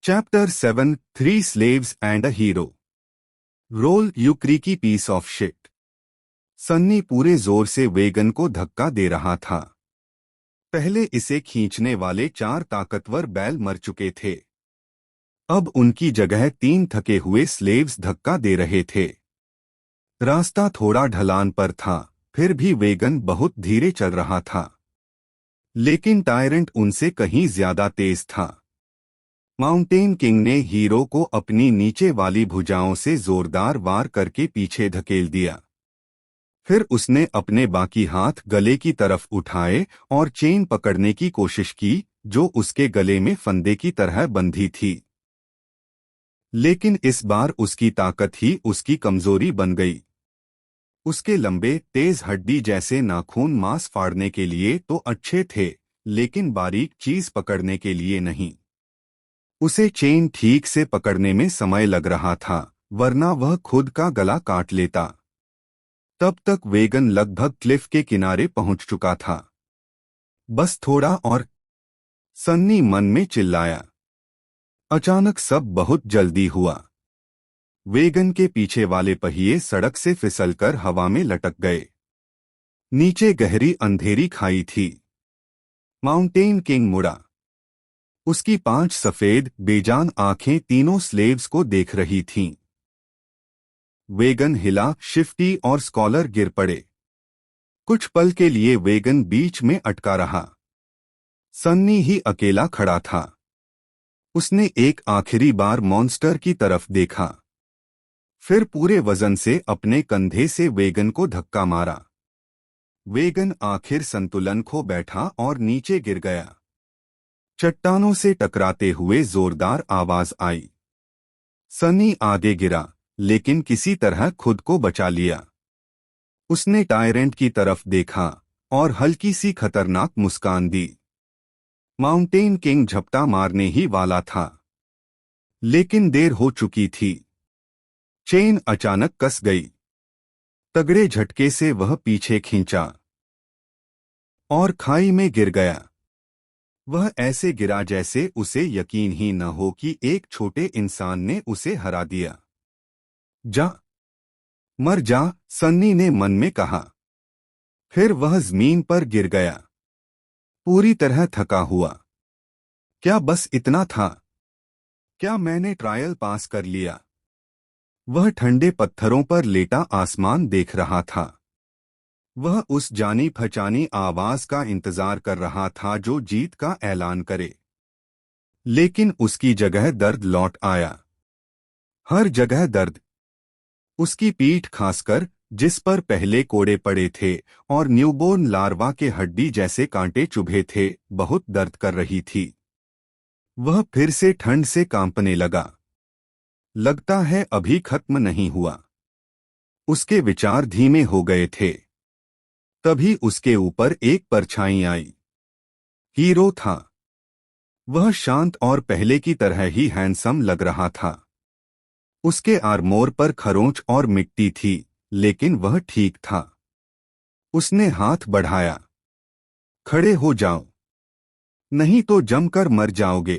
Chapter 7 Three Slaves and a Hero Roll you creaky piece of shit। Sunny पूरे जोर से vegan को धक्का दे रहा था। पहले इसे खींचने वाले 4 ताकतवर बैल मर चुके थे। अब उनकी जगह 3 थके हुए स्लेव्स धक्का दे रहे थे। रास्ता थोड़ा ढलान पर था, फिर भी वेगन बहुत धीरे चल रहा था। लेकिन टायरेंट उनसे कहीं ज्यादा तेज था। माउंटेन किंग ने हीरो को अपनी नीचे वाली भुजाओं से जोरदार वार करके पीछे धकेल दिया। फिर उसने अपने बाकी हाथ गले की तरफ उठाए और चेन पकड़ने की कोशिश की जो उसके गले में फंदे की तरह बंधी थी। लेकिन इस बार उसकी ताकत ही उसकी कमजोरी बन गई। उसके लंबे तेज हड्डी जैसे नाखून मांस फाड़ने के लिए तो अच्छे थे, लेकिन बारीक चीज पकड़ने के लिए नहीं। उसे चेन ठीक से पकड़ने में समय लग रहा था, वरना वह खुद का गला काट लेता। तब तक वेगन लगभग क्लिफ के किनारे पहुंच चुका था। बस थोड़ा और, सन्नी मन में चिल्लाया। अचानक सब बहुत जल्दी हुआ। वेगन के पीछे वाले पहिए सड़क से फिसलकर हवा में लटक गए। नीचे गहरी अंधेरी खाई थी। माउंटेन किंग मुड़ा। उसकी 5 सफेद बेजान आंखें तीनों स्लेव्स को देख रही थीं। वेगन हिला, शिफ्टी और स्कॉलर गिर पड़े। कुछ पल के लिए वेगन बीच में अटका रहा। सन्नी ही अकेला खड़ा था। उसने एक आखिरी बार मॉन्स्टर की तरफ देखा, फिर पूरे वजन से अपने कंधे से वेगन को धक्का मारा। वेगन आखिर संतुलन खो बैठा और नीचे गिर गया। चट्टानों से टकराते हुए जोरदार आवाज आई। सनी आगे गिरा, लेकिन किसी तरह खुद को बचा लिया। उसने टायरेंट की तरफ देखा और हल्की सी खतरनाक मुस्कान दी। माउंटेन किंग झपटा मारने ही वाला था, लेकिन देर हो चुकी थी। चेन अचानक कस गई। तगड़े झटके से वह पीछे खींचा और खाई में गिर गया। वह ऐसे गिरा जैसे उसे यकीन ही न हो कि एक छोटे इंसान ने उसे हरा दिया। जा, मर जा, सन्नी ने मन में कहा। फिर वह जमीन पर गिर गया, पूरी तरह थका हुआ। क्या बस इतना था? क्या मैंने ट्रायल पास कर लिया? वह ठंडे पत्थरों पर लेटा आसमान देख रहा था। वह उस जानी पहचानी आवाज का इंतजार कर रहा था जो जीत का ऐलान करे। लेकिन उसकी जगह दर्द लौट आया। हर जगह दर्द। उसकी पीठ खासकर, जिस पर पहले कोड़े पड़े थे और न्यूबॉर्न लार्वा के हड्डी जैसे कांटे चुभे थे, बहुत दर्द कर रही थी। वह फिर से ठंड से कांपने लगा। लगता है अभी खत्म नहीं हुआ। उसके विचार धीमे हो गए थे। तभी उसके ऊपर एक परछाई आई। हीरो था। वह शांत और पहले की तरह ही हैंडसम लग रहा था। उसके आर्मोर पर खरोंच और मिट्टी थी, लेकिन वह ठीक था। उसने हाथ बढ़ाया। खड़े हो जाओ, नहीं तो जमकर मर जाओगे।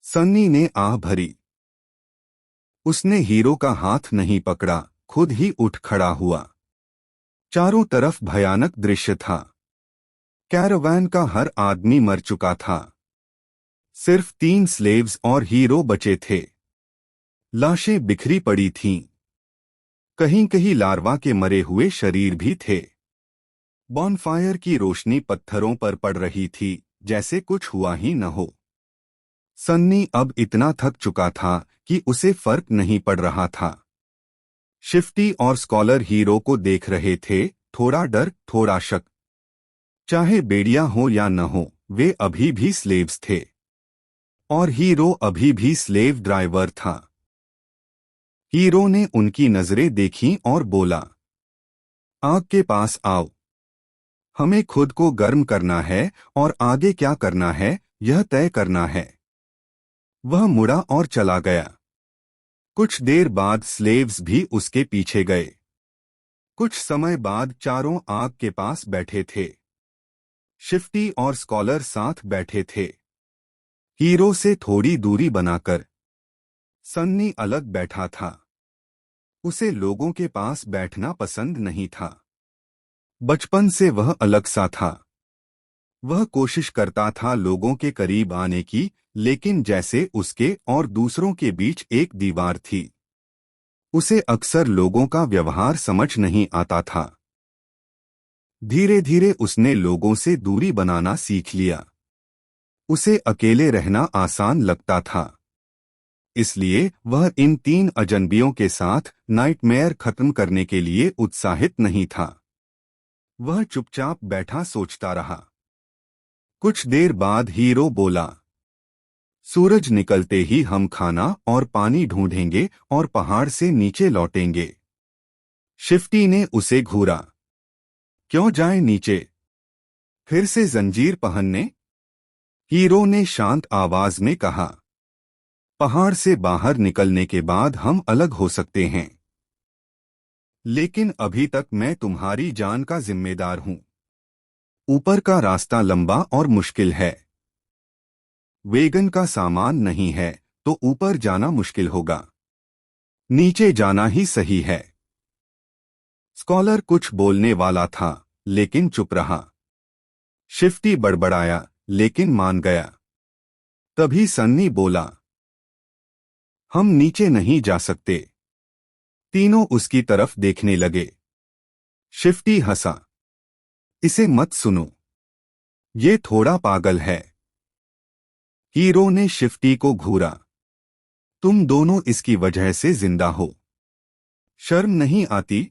सन्नी ने आह भरी। उसने हीरो का हाथ नहीं पकड़ा, खुद ही उठ खड़ा हुआ। चारों तरफ भयानक दृश्य था। कैरावान का हर आदमी मर चुका था। सिर्फ 3 स्लेव्स और हीरो बचे थे। लाशें बिखरी पड़ी थीं। कहीं कहीं लार्वा के मरे हुए शरीर भी थे। बॉनफायर की रोशनी पत्थरों पर पड़ रही थी, जैसे कुछ हुआ ही न हो। सन्नी अब इतना थक चुका था कि उसे फर्क नहीं पड़ रहा था। शिफ्टी और स्कॉलर हीरो को देख रहे थे, थोड़ा डर, थोड़ा शक। चाहे बेड़िया हो या न हो, वे अभी भी स्लेव्स थे। और हीरो अभी भी स्लेव ड्राइवर था। हीरो ने उनकी नजरें देखीं और बोला, आग के पास आओ। हमें खुद को गर्म करना है और आगे क्या करना है, यह तय करना है। वह मुड़ा और चला गया। कुछ देर बाद स्लेव्स भी उसके पीछे गए। कुछ समय बाद चारों आग के पास बैठे थे। शिफ्टी और स्कॉलर साथ बैठे थे। हीरो से थोड़ी दूरी बनाकर सन्नी अलग बैठा था। उसे लोगों के पास बैठना पसंद नहीं था। बचपन से वह अलग सा था। वह कोशिश करता था लोगों के करीब आने की, लेकिन जैसे उसके और दूसरों के बीच एक दीवार थी। उसे अक्सर लोगों का व्यवहार समझ नहीं आता था। धीरे धीरे उसने लोगों से दूरी बनाना सीख लिया। उसे अकेले रहना आसान लगता था। इसलिए वह इन 3 अजनबियों के साथ नाइटमेयर खत्म करने के लिए उत्साहित नहीं था। वह चुपचाप बैठा सोचता रहा। कुछ देर बाद हीरो बोला, सूरज निकलते ही हम खाना और पानी ढूंढेंगे और पहाड़ से नीचे लौटेंगे। शिफ्टी ने उसे घूरा। क्यों जाए नीचे? फिर से जंजीर पहनने? हीरो ने शांत आवाज में कहा, पहाड़ से बाहर निकलने के बाद हम अलग हो सकते हैं, लेकिन अभी तक मैं तुम्हारी जान का जिम्मेदार हूं। ऊपर का रास्ता लंबा और मुश्किल है। वेगन का सामान नहीं है तो ऊपर जाना मुश्किल होगा। नीचे जाना ही सही है। स्कॉलर कुछ बोलने वाला था, लेकिन चुप रहा। शिफ्टी बड़बड़ाया, लेकिन मान गया। तभी सन्नी बोला, हम नीचे नहीं जा सकते। तीनों उसकी तरफ देखने लगे। शिफ्टी हंसा, इसे मत सुनो, ये थोड़ा पागल है। हीरो ने शिफ्टी को घूरा। तुम दोनों इसकी वजह से जिंदा हो, शर्म नहीं आती?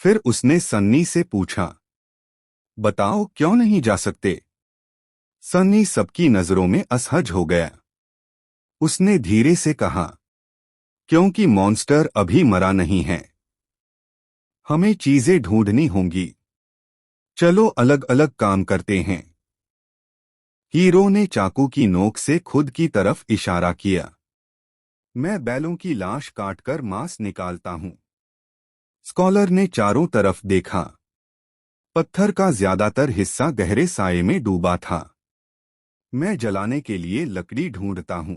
फिर उसने सन्नी से पूछा, बताओ क्यों नहीं जा सकते? सन्नी सबकी नजरों में असहज हो गया। उसने धीरे से कहा, क्योंकि मॉन्स्टर अभी मरा नहीं है। हमें चीजें ढूंढनी होंगी। चलो अलग अलग काम करते हैं। हीरो ने चाकू की नोक से खुद की तरफ इशारा किया। मैं बैलों की लाश काटकर मांस निकालता हूं। स्कॉलर ने चारों तरफ देखा। पत्थर का ज्यादातर हिस्सा गहरे साये में डूबा था। मैं जलाने के लिए लकड़ी ढूंढता हूं।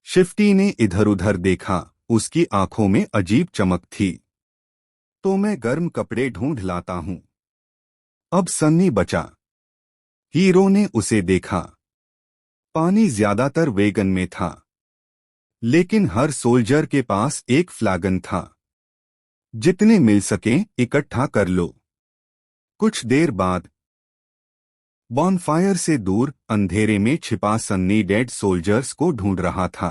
शिफ्टी ने इधर उधर देखा, उसकी आंखों में अजीब चमक थी। तो मैं गर्म कपड़े ढूंढ लाता हूं। अब सन्नी बचा। हीरो ने उसे देखा। पानी ज्यादातर वेगन में था, लेकिन हर सोल्जर के पास एक फ्लैगन था। जितने मिल सकें इकट्ठा कर लो। कुछ देर बाद बॉनफायर से दूर अंधेरे में छिपा सन्नी डेड सोल्जर्स को ढूंढ रहा था।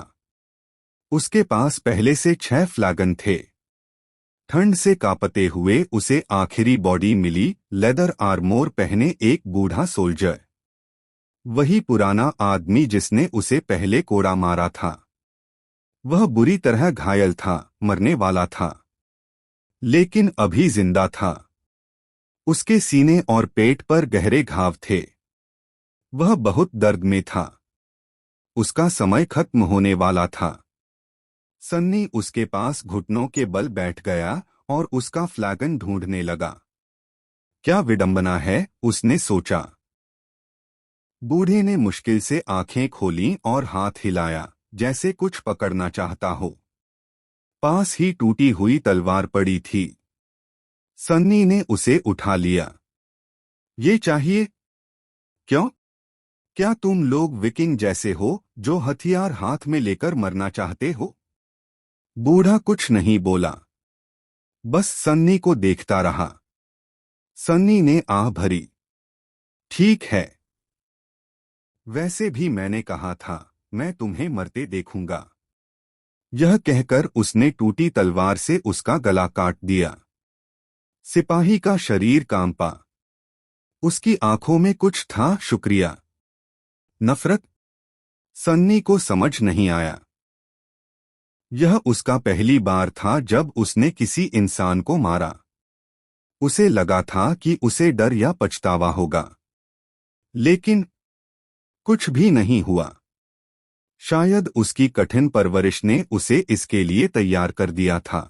उसके पास पहले से 6 फ्लैगन थे। ठंड से कांपते हुए उसे आखिरी बॉडी मिली, लेदर आर्मोर पहने एक बूढ़ा सोल्जर। वही पुराना आदमी जिसने उसे पहले कोड़ा मारा था। वह बुरी तरह घायल था, मरने वाला था, लेकिन अभी जिंदा था। उसके सीने और पेट पर गहरे घाव थे। वह बहुत दर्द में था। उसका समय खत्म होने वाला था। सन्नी उसके पास घुटनों के बल बैठ गया और उसका फ्लैगन ढूंढने लगा। क्या विडंबना है, उसने सोचा। बूढ़े ने मुश्किल से आंखें खोलीं और हाथ हिलाया, जैसे कुछ पकड़ना चाहता हो। पास ही टूटी हुई तलवार पड़ी थी। सन्नी ने उसे उठा लिया। ये चाहिए? क्यों? क्या तुम लोग विकिंग जैसे हो, जो हथियार हाथ में लेकर मरना चाहते हो? बूढ़ा कुछ नहीं बोला, बस सन्नी को देखता रहा। सन्नी ने आह भरी। ठीक है, वैसे भी मैंने कहा था, मैं तुम्हें मरते देखूंगा। यह कहकर उसने टूटी तलवार से उसका गला काट दिया। सिपाही का शरीर कांपा। उसकी आंखों में कुछ था, शुक्रिया, नफरत? सन्नी को समझ नहीं आया। यह उसका पहली बार था जब उसने किसी इंसान को मारा। उसे लगा था कि उसे डर या पछतावा होगा, लेकिन कुछ भी नहीं हुआ। शायद उसकी कठिन परवरिश ने उसे इसके लिए तैयार कर दिया था।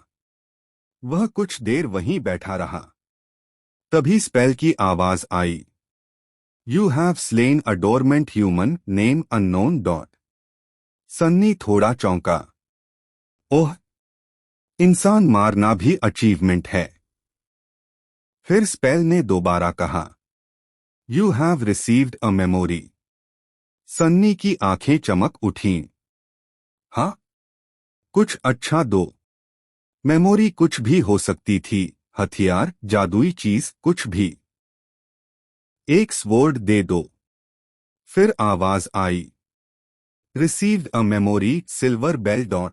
वह कुछ देर वहीं बैठा रहा। तभी स्पेल की आवाज आई। You have slain a dormant human, name unknown. Sunny थोड़ा चौंका। ओह, इंसान मारना भी अचीवमेंट है। फिर स्पेल ने दोबारा कहा, You have received a memory. Sunny की आंखें चमक उठीं। हाँ, कुछ अच्छा दो। मेमोरी कुछ भी हो सकती थी, हथियार, जादुई चीज, कुछ भी। एक स्वॉर्ड दे दो। फिर आवाज आई, received a memory, silver bell.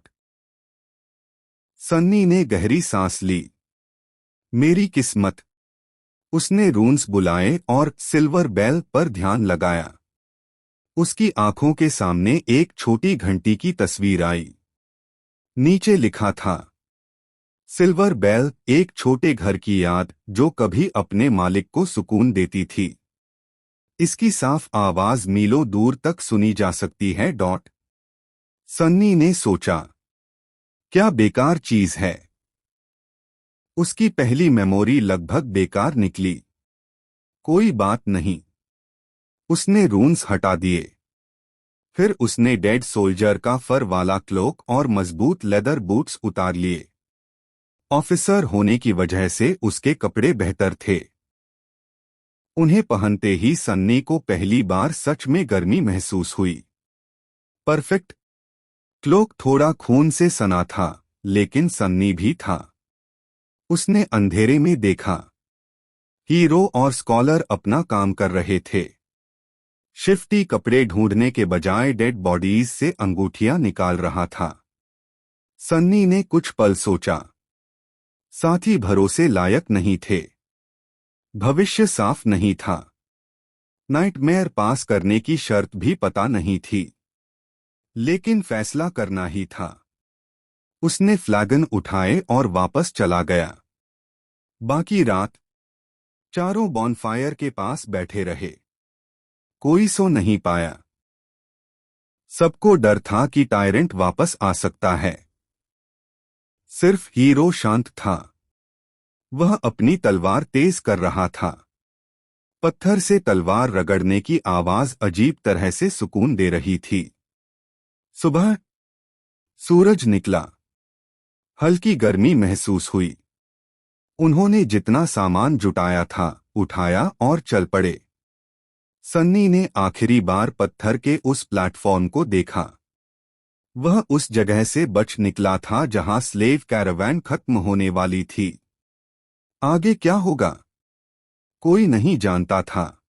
Sunny ने गहरी सांस ली। मेरी किस्मत। उसने रून्स बुलाए और सिल्वर बेल पर ध्यान लगाया। उसकी आंखों के सामने एक छोटी घंटी की तस्वीर आई। नीचे लिखा था, सिल्वर बेल, एक छोटे घर की याद जो कभी अपने मालिक को सुकून देती थी। इसकी साफ आवाज मीलों दूर तक सुनी जा सकती है. सन्नी ने सोचा, क्या बेकार चीज है। उसकी पहली मेमोरी लगभग बेकार निकली। कोई बात नहीं। उसने रून्स हटा दिए। फिर उसने डेड सोल्जर का फर वाला क्लोक और मजबूत लेदर बूट्स उतार लिए। ऑफिसर होने की वजह से उसके कपड़े बेहतर थे। उन्हें पहनते ही सन्नी को पहली बार सच में गर्मी महसूस हुई। परफेक्ट। क्लोक थोड़ा खून से सना था, लेकिन सन्नी भी था। उसने अंधेरे में देखा। हीरो और स्कॉलर अपना काम कर रहे थे। शिफ्टी कपड़े ढूंढने के बजाय डेड बॉडीज से अंगूठियां निकाल रहा था। सन्नी ने कुछ पल सोचा। साथी भरोसे लायक नहीं थे। भविष्य साफ नहीं था। नाइटमेयर पास करने की शर्त भी पता नहीं थी। लेकिन फैसला करना ही था। उसने फ्लैगन उठाए और वापस चला गया। बाकी रात चारों बॉनफायर के पास बैठे रहे। कोई सो नहीं पाया। सबको डर था कि टायरेंट वापस आ सकता है। सिर्फ हीरो शांत था। वह अपनी तलवार तेज कर रहा था। पत्थर से तलवार रगड़ने की आवाज अजीब तरह से सुकून दे रही थी। सुबह सूरज निकला। हल्की गर्मी महसूस हुई। उन्होंने जितना सामान जुटाया था उठाया और चल पड़े। सन्नी ने आखिरी बार पत्थर के उस प्लेटफॉर्म को देखा। वह उस जगह से बच निकला था जहां स्लेव कैरावैन खत्म होने वाली थी। आगे क्या होगा, कोई नहीं जानता था।